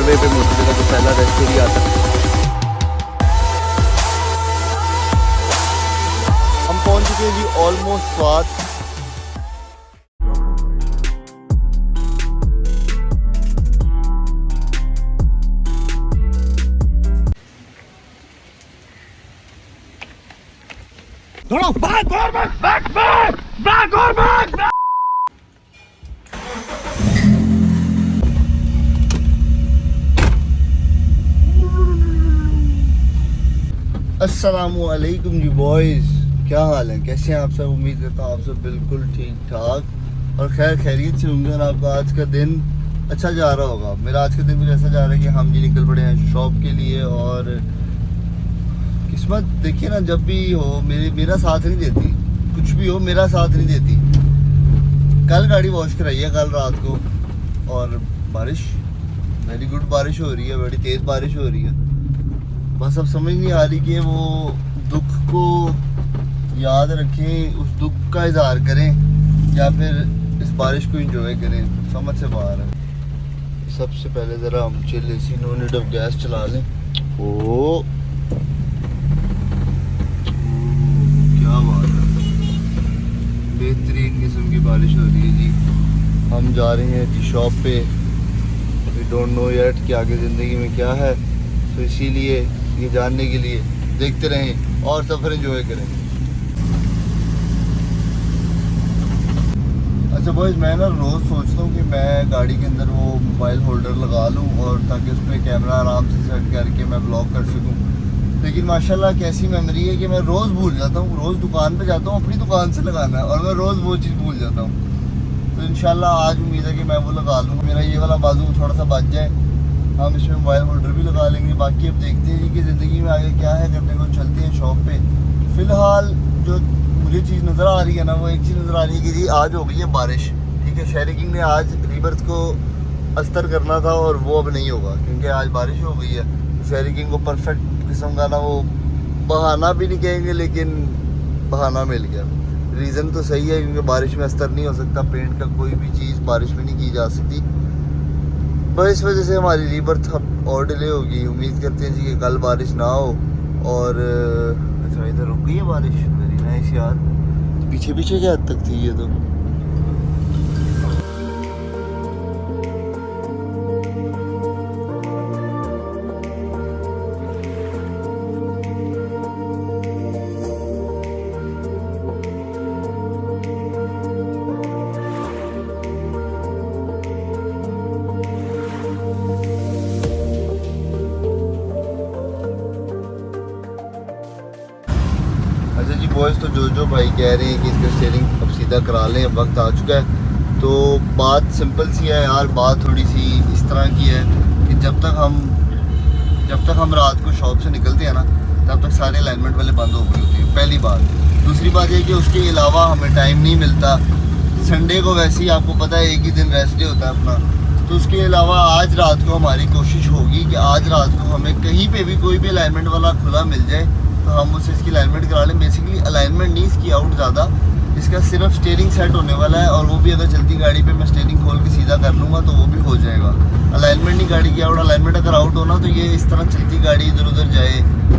Motorway पे motorway का जो पहला रेस्ट एरिया आता है। हम पहुंच चुके हैं जी ऑलमोस्ट स्वाद। अस्सलामुअलैकुम जी बॉयज़, क्या हाल है, कैसे हैं आप सब। उम्मीद करता हूँ आप सब बिल्कुल ठीक ठाक और खैर खैरियत से होंगे और आपका आज का दिन अच्छा जा रहा होगा। मेरा आज का दिन भी ऐसा जा रहा है कि हम जी निकल पड़े हैं शॉप के लिए। और किस्मत देखिए ना, जब भी हो मेरा साथ नहीं देती, कुछ भी हो मेरा साथ नहीं देती। कल गाड़ी वॉश कराई है कल रात को, और बारिश, वेरी गुड बारिश हो रही है, बड़ी तेज़ बारिश हो रही है। बस अब समझ नहीं आ रही कि वो दुख को याद रखें, उस दुख का इजहार करें या फिर इस बारिश को एंजॉय करें, समझ से बाहर है। सबसे पहले ज़रा हम chill AC no need of gas चला लें। ओ क्या बात है, बेहतरीन किस्म की बारिश हो रही है जी। हम जा रहे हैं जी शॉप पे। वी डोंट नो येट कि आगे ज़िंदगी में क्या है, तो इसीलिए ये जानने के लिए देखते रहें और सफ़र एंजॉय करें। अच्छा बॉयज़, मैं ना रोज़ सोचता हूँ कि मैं गाड़ी के अंदर वो मोबाइल होल्डर लगा लूँ और ताकि उस पर कैमरा आराम से सेट करके मैं ब्लॉग कर सकूँ। लेकिन माशाल्लाह कैसी मेमोरी है कि मैं रोज़ भूल जाता हूँ। रोज़ दुकान पे जाता हूँ, अपनी दुकान से लगाना है, और मैं रोज़ वो चीज़ भूल जाता हूँ। तो इंशाल्लाह आज उम्मीद है कि मैं वो लगा लूँ, मेरा ये वाला बाजू थोड़ा सा बच जाए, हम इसमें मोबाइल होल्डर भी लगा लेंगे। बाकी अब देखते हैं जी कि ज़िंदगी में आगे क्या है करने को। चलते हैं शॉप पे। फ़िलहाल जो मुझे चीज़ नज़र आ रही है ना, वो एक चीज़ नज़र आ रही है कि जी आज हो गई है बारिश। ठीक है, शहरी किंग ने आज रीबर्थ को अस्तर करना था और वो अब नहीं होगा क्योंकि आज बारिश हो गई है। तो शहरी किंग को परफेक्ट किस्म का ना, वो बहाना भी नहीं कहेंगे लेकिन बहाना मिल गया। रीज़न तो सही है क्योंकि बारिश में अस्तर नहीं हो सकता, पेंट का कोई भी चीज़ बारिश में नहीं की जा सकती। बस इस वजह से हमारी रीबर्थ अब और डिले होगी। उम्मीद करते हैं जी कि कल बारिश ना हो। और अच्छा इधर रुक गई है बारिश, वेरी नाइस यार। पीछे पीछे क्या हद तक थी ये तो। अच्छा जी बॉयज़, तो जो भाई कह रहे हैं कि इसका स्टीयरिंग अब सीधा करा लें, अब वक्त आ चुका है। तो बात सिंपल सी है यार, बात थोड़ी सी इस तरह की है कि जब तक हम रात को शॉप से निकलते हैं ना, तब तक सारे अलाइनमेंट वाले बंद हो गए होते हैं, पहली बात। दूसरी बात ये कि उसके अलावा हमें टाइम नहीं मिलता। संडे को वैसे ही आपको पता है एक ही दिन रेस्ट डे होता है अपना। तो उसके अलावा आज रात को हमारी कोशिश होगी कि आज रात को हमें कहीं पे भी कोई भी अलाइनमेंट वाला खुला मिल जाए तो हम उससे इसकी अलाइनमेंट करा लें। बेसिकली अलाइनमेंट नहीं इसकी आउट ज़्यादा, इसका सिर्फ स्टीयरिंग सेट होने वाला है, और वो भी अगर चलती गाड़ी पे मैं स्टीयरिंग खोल के सीधा कर लूँगा तो वो भी हो जाएगा। अलाइनमेंट नहीं गाड़ी की आउट, अलाइनमेंट अगर आउट होना तो ये इस तरह चलती गाड़ी इधर उधर जाए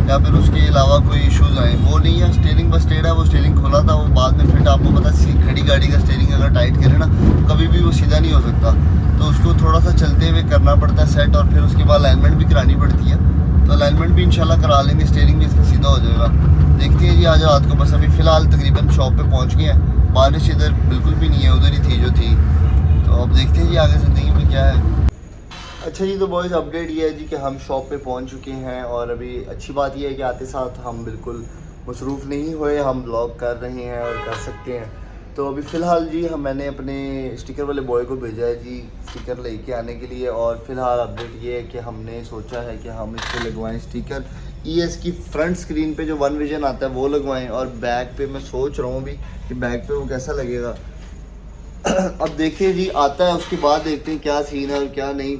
या फिर उसके अलावा कोई इशूज़ आए, वो नहीं है। स्टीयरिंग बस स्टेट है, वो स्टीयरिंग खोला था, वो बाद में फिट। आपको पता खड़ी गाड़ी का स्टीयरिंग अगर टाइट करे ना, कभी भी वो सीधा नहीं हो सकता, तो उसको थोड़ा सा चलते हुए करना पड़ता है सेट, और फिर उसके बाद अलाइनमेंट भी करानी पड़ती है। तो अलाइनमेंट भी इंशाल्लाह करा लेंगे, स्टीयरिंग भी इसका सीधा हो जाएगा। देखते हैं जी आज रात को। बस अभी फ़िलहाल तकरीबन शॉप पे पहुंच गए हैं। बारिश इधर बिल्कुल भी नहीं है, उधर ही थी जो थी। तो अब देखते हैं जी आगे ज़िंदगी में क्या है। अच्छा जी, तो बॉयज़ अपडेट ये है जी कि हम शॉप पे पहुंच चुके हैं, और अभी अच्छी बात यह है कि आते साथ हम बिल्कुल मसरूफ़ नहीं हुए, हम ब्लॉग कर रहे हैं और कर सकते हैं। तो अभी फ़िलहाल जी मैंने अपने स्टिकर वाले बॉय को भेजा है जी स्टिकर लेके आने के लिए। और फ़िलहाल अपडेट ये है कि हमने सोचा है कि हम इस पर लगवाएँ स्टिकर। ES की फ्रंट स्क्रीन पे जो वन विजन आता है वो लगवाएं, और बैक पे मैं सोच रहा हूँ भी कि बैक पे वो कैसा लगेगा। अब देखते हैं जी, आता है उसके बाद देखते हैं क्या सीन है और क्या नहीं।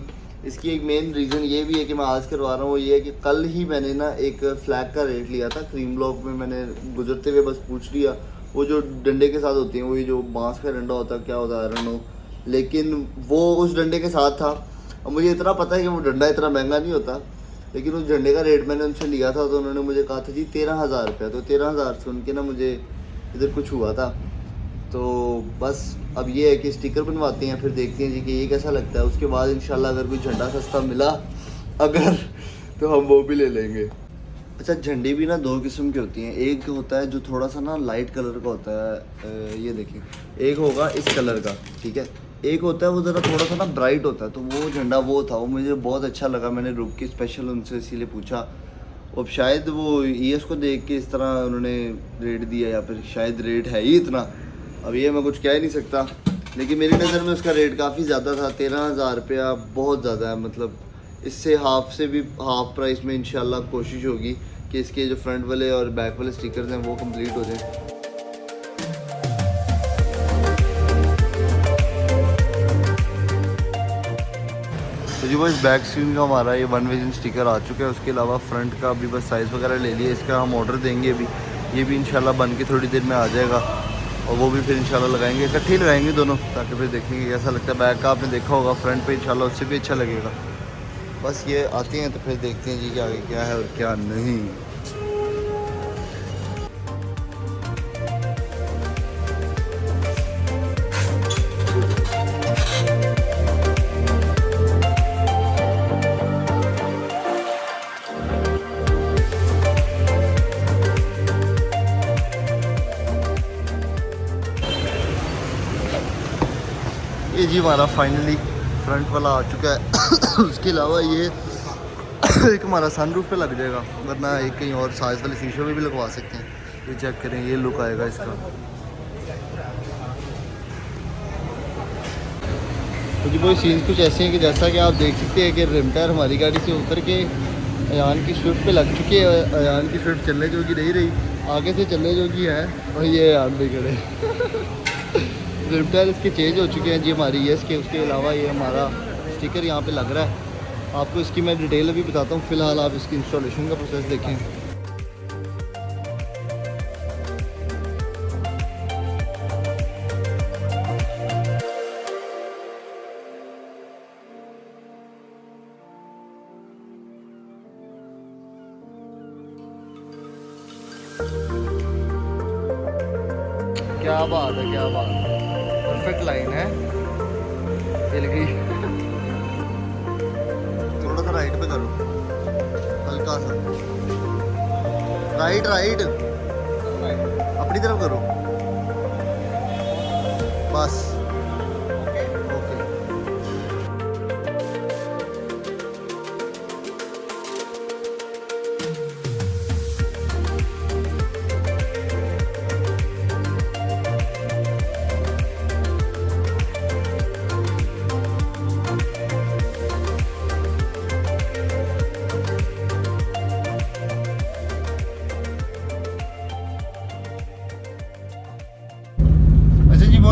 इसकी एक मेन रीज़न ये भी है कि मैं आज करवा रहा हूँ, वो ये है कि कल ही मैंने ना एक फ्लैग का रेट लिया था क्रीम ब्लॉक में। मैंने गुजरते हुए बस पूछ लिया, वो जो डंडे के साथ होती हैं, वही जो बांस का डंडा होता है, क्या होता है आई डोंट नो, लेकिन वो उस डंडे के साथ था। अब मुझे इतना पता है कि वो डंडा इतना महंगा नहीं होता, लेकिन उस झंडे का रेट मैंने उनसे लिया था तो उन्होंने मुझे कहा था जी 13,000 रुपया। तो 13,000 सुन के ना मुझे इधर कुछ हुआ था। तो बस अब ये है कि स्टिकर बनवाते हैं, फिर देखते हैं जी कि ये कैसा लगता है। उसके बाद इंशाल्लाह अगर कोई झंडा सस्ता मिला अगर तो हम वो भी ले लेंगे। अच्छा, झंडे भी ना दो किस्म के होती हैं। एक होता है जो थोड़ा सा ना लाइट कलर का होता है, ये देखिए, एक होगा इस कलर का, ठीक है। एक होता है वो ज़रा थोड़ा सा ना ब्राइट होता है। तो वो झंडा वो था, वो मुझे बहुत अच्छा लगा। मैंने रुक के स्पेशल उनसे इसीलिए पूछा। अब शायद वो ईएस को देख के इस तरह उन्होंने रेट दिया, या फिर शायद रेट है ही इतना, अब ये मैं कुछ कह ही नहीं सकता। लेकिन मेरी नज़र में उसका रेट काफ़ी ज़्यादा था। 13,000 रुपया बहुत ज़्यादा है। मतलब इससे हाफ से भी हाफ प्राइस में इंशाल्लाह कोशिश होगी कि इसके जो फ्रंट वाले और बैक वाले स्टिकर्स हैं वो कंप्लीट हो जाए। तो जी वो इस बैक स्क्रीन का हमारा ये वन विजन स्टिकर आ चुका है। उसके अलावा फ्रंट का भी बस साइज़ वगैरह ले लिया। इसका हम ऑर्डर देंगे अभी, ये भी इंशाल्लाह बन के थोड़ी देर में आ जाएगा और वो भी फिर इंशाल्लाह लगाएंगे, इकट्ठे ही लगाएंगे दोनों, ताकि फिर देखेंगे कैसा लगता है। बैक का आपने देखा होगा, फ्रंट पे इंशाल्लाह उससे भी अच्छा लगेगा। बस ये आते हैं तो फिर देखते हैं जी कि आगे क्या है और क्या नहीं। ये जी हमारा फाइनली फ्रंट वाला आ चुका है। उसके अलावा ये एक हमारा सनरूफ पे लग जाएगा, वरना एक कहीं और साइज वाले शीशे में भी लगवा सकते हैं। ये चेक करें, ये लुक आएगा इसका। तो जी वो सीन्स कुछ ऐसे हैं कि जैसा कि आप देख सकते हैं कि रिम टायर हमारी गाड़ी से उतर के अयान की स्विफ्ट पे लग चुकी है। अयान की स्विफ्ट चलने जोगी नहीं रही, आगे से चलने जोगी है, और ये अयान भी खड़े। रिम टायर इसके चेंज हो चुके हैं जी हमारी येस के। उसके अलावा ये हमारा स्टिकर यहाँ पे लग रहा है। आपको इसकी मैं डिटेल अभी बताता हूँ, फ़िलहाल आप इसकी इंस्टॉलेशन का प्रोसेस देखें। क्या बात है, क्या बात है, परफेक्ट लाइन है। चल गई, थोड़ा सा राइट पे करो, हल्का सा राइट राइट अपनी तरफ करो बस। ओके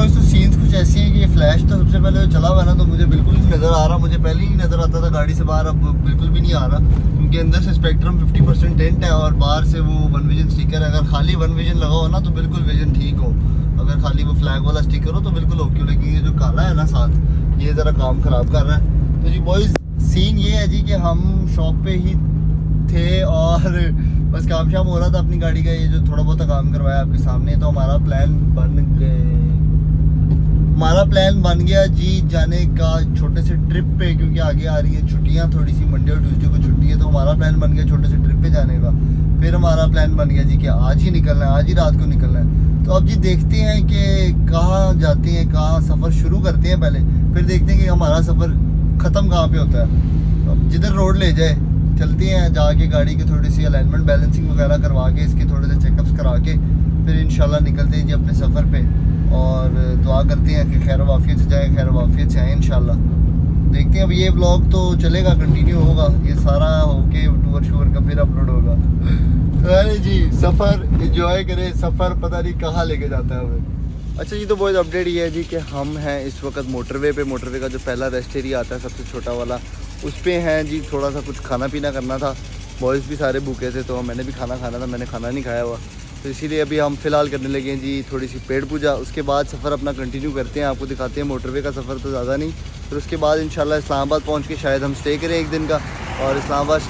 तो सीन्स कुछ ऐसी हैं कि ये फ्लैश तो सबसे पहले चला हुआ है ना, तो मुझे बिल्कुल नहीं नज़र आ रहा। मुझे पहले ही नहीं नज़र आता था गाड़ी से बाहर, अब बिल्कुल भी नहीं आ रहा, क्योंकि अंदर से स्पेक्ट्रम 50% टेंट है और बाहर से वो वन विजन स्टिकर है। अगर खाली वन विजन लगा हो ना तो बिल्कुल विजन ठीक हो, अगर खाली वो फ्लैग वाला स्टिकर हो तो बिल्कुल ओके। लेकिन ये जो काला है ना साथ, ये ज़रा काम ख़राब कर रहा है। तो जी बॉयज़ सीन ये है जी कि हम शॉप पे ही थे और बस काम शाम हो रहा था अपनी गाड़ी का। ये जो थोड़ा बहुत काम करवाया आपके सामने, तो हमारा प्लान बन गया जी जाने का छोटे से ट्रिप पे, क्योंकि आगे आ रही है छुट्टियां थोड़ी सी, मंडे और ट्यूसडे को छुट्टी है। तो हमारा प्लान बन गया छोटे से ट्रिप पे जाने का। फिर हमारा प्लान बन गया जी कि आज ही निकलना है, आज ही रात को निकलना है। तो अब जी देखते हैं कि कहाँ जाते हैं, कहाँ सफ़र शुरू करते हैं पहले, फिर देखते हैं कि हमारा सफ़र ख़त्म कहाँ पे होता है। अब जिधर रोड ले जाए चलते हैं, जाके गाड़ी की थोड़ी सी अलाइनमेंट बैलेंसिंग वगैरह करवा के, इसके थोड़े से चेकअप्स करा के फिर इंशाल्लाह निकलते हैं जी अपने सफ़र पे। और दुआ करते हैं कि खैर वाफियत से जाए, खैर वाफियत से आए इंशाल्लाह। देखते हैं अब ये ब्लॉग तो चलेगा, कंटिन्यू होगा, ये सारा होके टूर शूर का फिर अपलोड होगा। तो अरे जी सफ़र एंजॉय करें, सफ़र पता नहीं कहाँ लेके जाता है हमें। अच्छा जी, तो बहुत अपडेट ये है जी कि हम हैं इस वक्त मोटरवे पे। मोटरवे का जो पहला रेस्ट एरिया आता है सबसे छोटा वाला, उस पर हैं जी। थोड़ा सा कुछ खाना पीना करना था, बॉयज़ भी सारे भूखे थे तो मैंने भी खाना खाना था, मैंने खाना नहीं खाया हुआ। तो इसीलिए अभी हम फ़िलहाल करने लगे हैं जी थोड़ी सी पेड़ पूजा। उसके बाद सफ़र अपना कंटिन्यू करते हैं, आपको दिखाते हैं मोटरवे का सफ़र तो ज़्यादा नहीं। फिर उसके बाद इंशाल्लाह इस्लामाबाद पहुंच के शायद हम स्टे करें एक दिन का, और इस्लामाबाद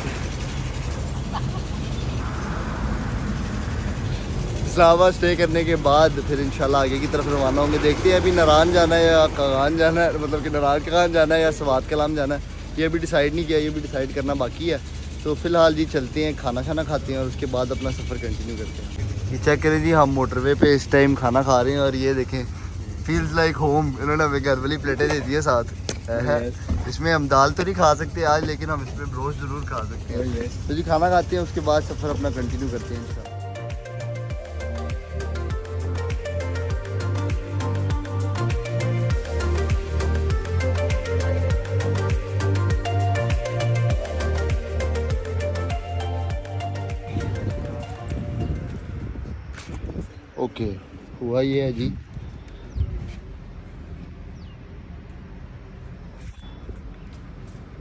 स्टे करने के बाद फिर इंशाल्लाह आगे की तरफ रवाना होंगे। देखते हैं अभी नारान जाना है या कागान जाना है, मतलब कि नारान कागान जाना है या सवात कलाम जाना है, ये अभी डिसाइड नहीं किया, ये भी डिसाइड करना बाकी है। तो फ़िलहाल जी चलते हैं, खाना खाते हैं और उसके बाद अपना सफ़र कंटिन्यू करते हैं। ये चेक करें जी, हम मोटरवे पे इस टाइम खाना खा रहे हैं और ये देखें फील्स लाइक होम। इन्होंने हमें घर वाली प्लेटें दे दी है साथ है। इसमें हम दाल तो नहीं खा सकते आज, लेकिन हम इसमें ब्रोस्ट ज़रूर खा सकते हैं। तो जी खाना खाते हैं, उसके बाद सफ़र अपना कंटिन्यू करते हैं इंशाल्लाह। ओके हुआ ये है जी,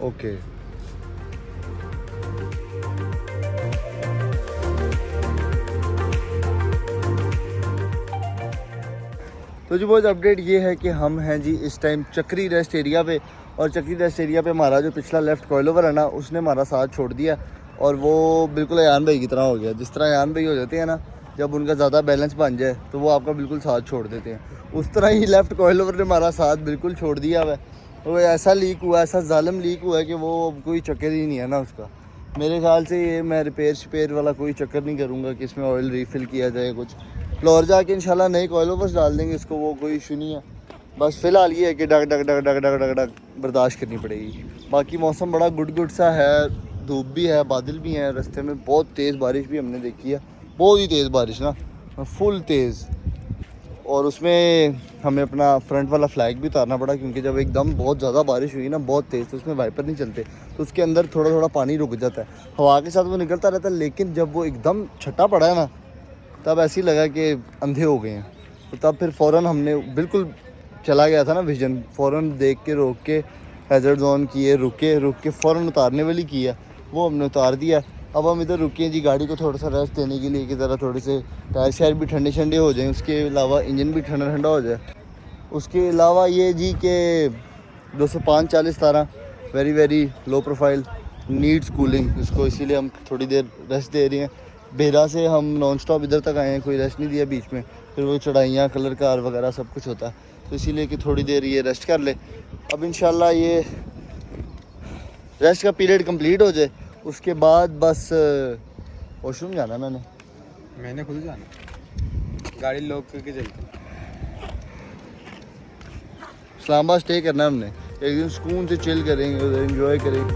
ओके तो जी बहुत अपडेट ये है कि हम हैं जी इस टाइम चक्री रेस्ट एरिया पे। और चक्री रेस्ट एरिया पे हमारा जो पिछला लेफ़्ट कोइलोवर है ना, उसने हमारा साथ छोड़ दिया और वो बिल्कुल अयान भाई की तरह हो गया। जिस तरह अयान भाई हो जाते हैं ना, जब उनका ज़्यादा बैलेंस बन जाए तो वो आपका बिल्कुल साथ छोड़ देते हैं, उस तरह ही लेफ़्ट कोइलोवर ने हमारा साथ बिल्कुल छोड़ दिया हुआ है। वो ऐसा लीक हुआ, ऐसा जालिम लीक हुआ है कि वो कोई चक्कर ही नहीं है ना उसका। मेरे ख्याल से ये मैं रिपेयर वाला कोई चक्कर नहीं करूँगा कि इसमें ऑयल रीफ़िल किया जाए कुछ। फ्लोर जाके इंशाल्लाह नए कोइलोवर्स डाल देंगे इसको, वो कोई इशू नहीं है। बस फ़िलहाल ये है कि डग डग डग डग डग डग डग बर्दाश्त करनी पड़ेगी। बाकी मौसम बड़ा गुड सा है, धूप भी है, बादल भी हैं, रास्ते में बहुत तेज़ बारिश भी हमने देखी है, बहुत ही तेज़ बारिश ना, फुल तेज़। और उसमें हमें अपना फ्रंट वाला फ्लैग भी उतारना पड़ा, क्योंकि जब एकदम बहुत ज़्यादा बारिश हुई ना, बहुत तेज़, तो उसमें वाइपर नहीं चलते, तो उसके अंदर थोड़ा थोड़ा पानी रुक जाता है, हवा के साथ वो निकलता रहता है। लेकिन जब वो एकदम छट्टा पड़ा है ना, तब ऐसे ही लगा कि अंधे हो गए हैं। तो तब फिर फ़ौरन हमने बिल्कुल चला गया था ना विज़न, फ़ौरन देख के रोक के हैज़र्ड ज़ोन किए, रुक के फ़ौरन उतारने वाली किया, वो हमने उतार दिया। अब हम इधर रुके हैं जी गाड़ी को थोड़ा सा रेस्ट देने के लिए कि ज़रा थोड़े से टायर शायर भी ठंडे हो जाएँ, उसके अलावा इंजन भी ठंडा हो जाए। उसके अलावा ये जी कि 205/40 तारा very low profile, needs cooling इसको, इसीलिए हम थोड़ी देर रेस्ट दे रहे हैं। बेरा से हम नॉन स्टॉप इधर तक आए हैं, कोई रेस्ट नहीं दिया बीच में, फिर वो चढ़ाइयाँ, कलर कार वगैरह सब कुछ होता है, तो इसीलिए कि थोड़ी देर ये रेस्ट कर ले। अब इंशाल्लाह ये रेस्ट का पीरियड कंप्लीट हो जाए, उसके बाद बस वॉशरूम जाना है। मैंने खुद जाना, गाड़ी लॉक करके चलते। इस्लामाबाद स्टे करना है हमने, एक दिन सुकून से चिल करेंगे, उधर एंजॉय करेंगे।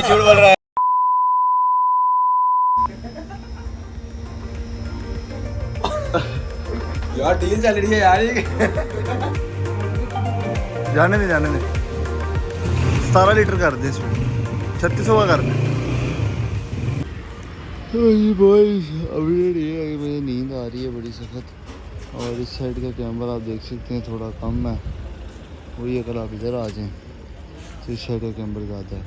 झूठ बोल रहा है यार, डील चल रही है यार। जाने दे 17 लीटर कर दे, इसमें 3600 का कर दे। बॉयज अभी नहीं है, मुझे नींद आ रही है बड़ी सख्त। और इस साइड का कैमरा आप देख सकते हैं थोड़ा कम है, वही अगर आप इधर आ जाएं तो इस साइड का कैमरा ज़्यादा है।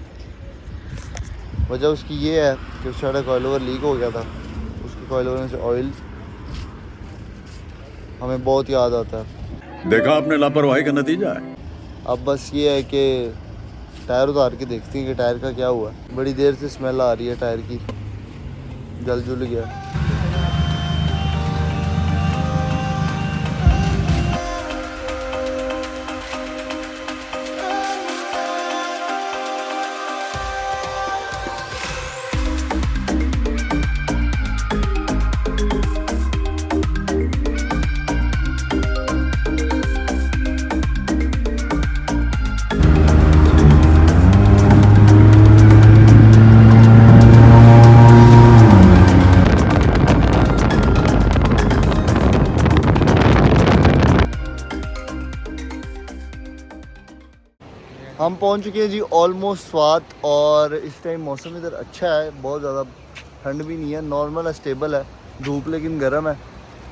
वजह उसकी ये है कि उस साइड का कोइलोवर लीक हो गया था, उसके कोइलोवर में से ऑयल हमें बहुत याद आता है। देखा आपने, लापरवाही का नतीजा है। अब बस ये है कि टायर उतार के देखते हैं कि टायर का क्या हुआ। बड़ी देर से स्मेल आ रही है टायर की, जल जुल गया। हम पहुंच चुके हैं जी ऑलमोस्ट स्वात, और इस टाइम मौसम इधर अच्छा है, बहुत ज़्यादा ठंड भी नहीं है, नॉर्मल है, स्टेबल है, धूप लेकिन गर्म है।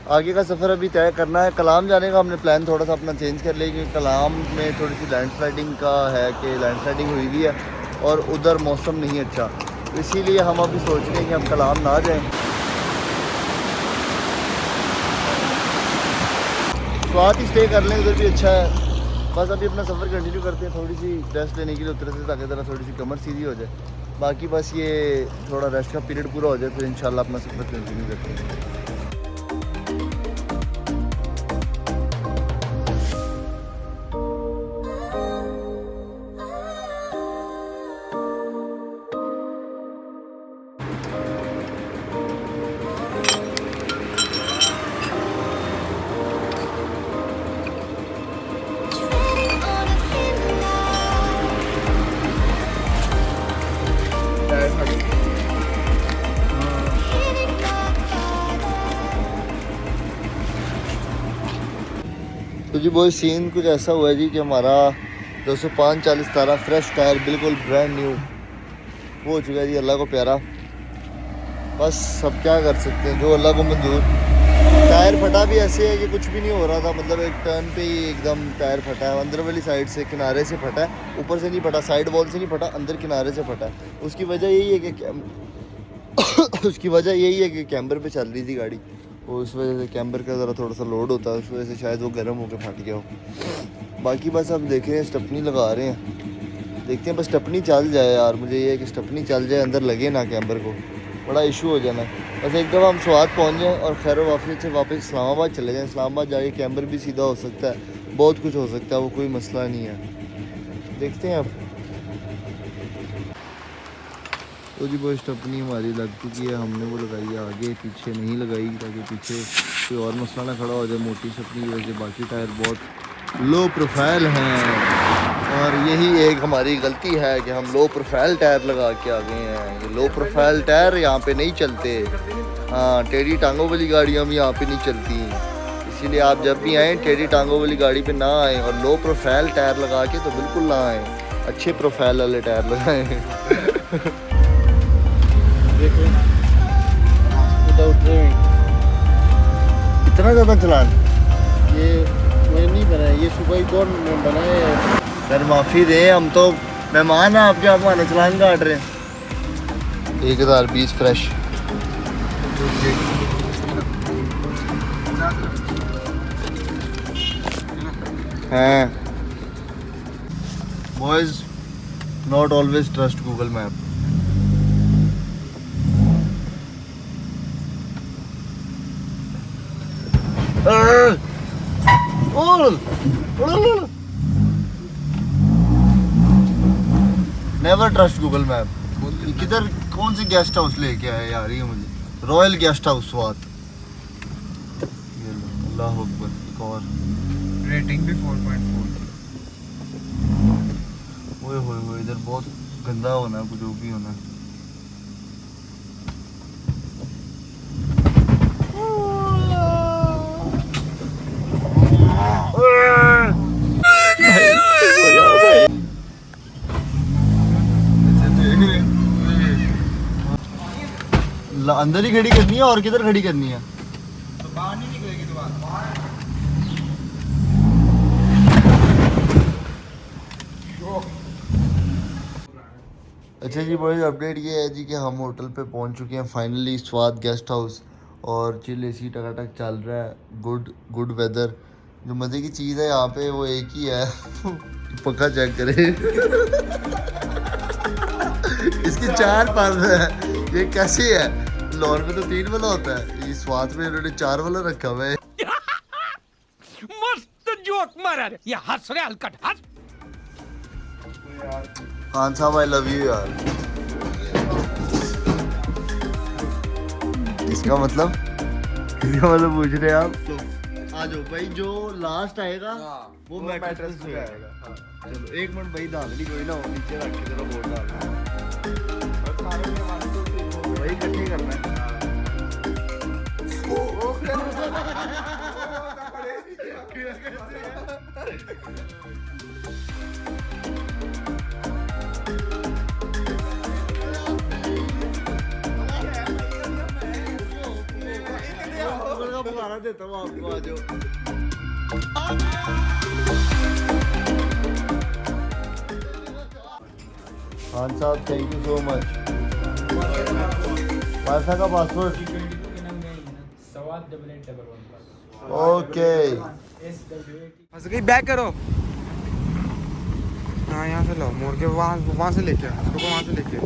आगे का सफ़र अभी तय करना है। कलाम जाने का हमने प्लान थोड़ा सा अपना चेंज कर लिया, क्योंकि कलाम में थोड़ी सी लैंडस्लाइडिंग का है कि लैंडस्लाइडिंग हुई है, और उधर मौसम नहीं अच्छा, इसीलिए हम अभी सोच रहे हैं कि हम कलाम ना जाएं। स्वाद ही स्टे कर लें, उधर भी अच्छा है। बस अभी अपना सफ़र कंटिन्यू करते हैं, थोड़ी सी रेस्ट लेने के लिए उतर से, ताकि ज़रा थोड़ी सी कमर सीधी हो जाए। बाकी बस ये थोड़ा रेस्ट का पीरियड पूरा हो जाए, फिर इंशाल्लाह अपना सफ़र कंटिन्यू करते हैं। तो जी वो सीन कुछ ऐसा हुआ है जी कि हमारा 205/40 फ्रेश टायर बिल्कुल ब्रांड न्यू वो हो चुका है जी, अल्लाह को प्यारा। बस सब क्या कर सकते हैं, जो अल्लाह को मंजूर। टायर फटा भी ऐसे है कि कुछ भी नहीं हो रहा था, मतलब एक टर्न पे ही एकदम टायर फटा है। अंदर वाली साइड से किनारे से फटा है, ऊपर से नहीं फटा, साइड वॉल से नहीं फटा, अंदर किनारे से फटा है। उसकी वजह यही है कि उसकी वजह यही है कि कैम्बर पे चल रही थी गाड़ी, और उस वजह से कैम्बर का ज़रा थोड़ा सा लोड होता है, उस वजह से शायद वो गर्म होकर फट गया हो। बाकी बस अब देख रहे हैं, स्टपनी लगा रहे हैं, देखते हैं बस स्टपनी चल जाए यार। मुझे ये है कि स्टपनी चल जाए, अंदर लगे ना कैम्बर को, बड़ा इशू हो जाना। बस एक दफ़ा हम स्वाद पहुँच जाएँ और खैर वाफियत से वापस इस्लामाबाद चले जाएँ। इस्लामाबाद जाके कैम्बर भी सीधा हो सकता है, बहुत कुछ हो सकता है, वो कोई मसला नहीं है। देखते हैं अब। तो जी वो स्टपनी हमारी लग चुकी है, हमने वो लगाई है आगे, पीछे नहीं लगाई ताकि पीछे कोई और मसला ना खड़ा हो जाए मोटी स्टपनी की वजह से। बाकी टायर बहुत लो प्रोफाइल हैं और यही एक हमारी गलती है कि हम लो प्रोफाइल टायर लगा के आ गए हैं। ये लो प्रोफाइल टायर यहाँ पे नहीं चलते। हाँ, टेढ़ी टांगों वाली गाड़ियाँ भी यहाँ पे नहीं चलती, इसीलिए आप जब भी आएँ टेढ़ी टांगों वाली गाड़ी पे ना आएँ और लो प्रोफाइल टायर लगा के तो बिल्कुल ना आएँ, अच्छे प्रोफाइल वाले टायर लगाएँ। इतना ज़्यादा चलान ये मैं नहीं बनाया, ये सुबह ही कौन बनाए। सर माफ़ी दें, हम तो मेहमान हैं आपके, आप हमारा चलान काट रहे हैं। 1020 फ्रेश। हैं boys, not always trust Google map. Never trust Google map. किधर कौन सी गेस्ट हाउस लेके आया यार ये मुझे, रॉयल गेस्ट हाउस स्वात। अल्लाह अकबर। एक और रेटिंग भी 4.4। ओए होए होए, इधर बहुत गंदा होना है, कुछ जो भी होना है। अंदर ही खड़ी करनी है और किधर खड़ी करनी है? तो बाहर नहीं निकलेगी दोबारा। अच्छा जी बॉयज़, अपडेट ये है जी कि हम होटल पे पहुंच चुके हैं फाइनली, स्वाद गेस्ट हाउस, और चिल एसी टकाटक चल रहा है, गुड वेदर। जो मज़े की चीज़ है यहाँ पे वो एक ही है पंखा चेक करे इसकी 4 पंख है, ये कैसी है? लाहौर में तो 3 वाला होता है, ये स्वाद में इन्होंने 4 वाला रखा हुआ है। मस्त जोक मारा रे, ये हंस रहे हलकट हंस। खान साहब आई लव यू यार। इसका मतलब पूछ रहे हैं आप? तो आ जाओ भाई, जो लास्ट आएगा वो मैट्रेस पे आएगा। चलो 1 मिनट भाई, धांधली कोई ना हो, नीचे रख के जरा बोर्ड डाल वही इकट्ठे करना है। बुखारा देता हूँ आपको, आ जाओ। खान साहब thank you so much. Wifi का पासवर्ड ओके। फंस गई, बैक करो। हाँ यहाँ से लो, मोड़ के वहाँ से लेके रुको, वहाँ से लेके